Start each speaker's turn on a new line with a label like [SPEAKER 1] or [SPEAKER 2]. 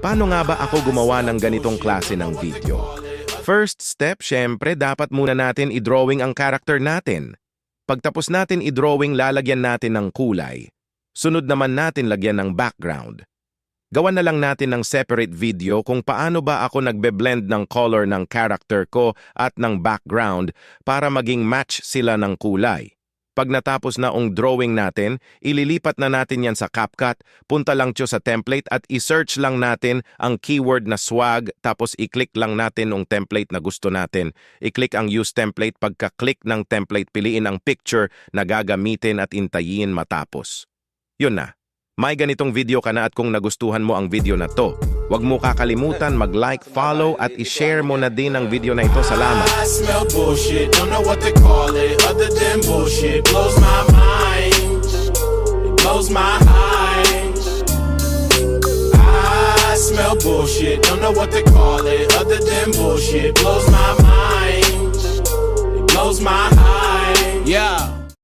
[SPEAKER 1] Paano nga ba ako gumawa ng ganitong klase ng video? First step, syempre, dapat muna natin i-drawing ang character natin. Pagtapos natin i-drawing, lalagyan natin ng kulay. Sunod naman natin lagyan ng background. Gawan na lang natin ng separate video kung paano ba ako nagbe-blend ng color ng character ko at ng background para maging match sila ng kulay. Pag natapos na ang drawing natin, ililipat na natin yan sa CapCut, punta lang siya sa template at i-search lang natin ang keyword na swag, tapos i-click lang natin ang template na gusto natin. I-click ang use template, pagka-click ng template, piliin ang picture na gagamitin at intayin matapos. Yun na. May ganitong video ka na at kung nagustuhan mo ang video na to, huwag mo kakalimutan mag-like, follow at i-share mo na din ang video na ito. Salamat!
[SPEAKER 2] I smell bullshit, don't know what to call it other than bullshit. Blows my mind, it blows my mind. I smell bullshit, don't know what to call it other than bullshit. Blows my mind, it blows my mind. Yeah.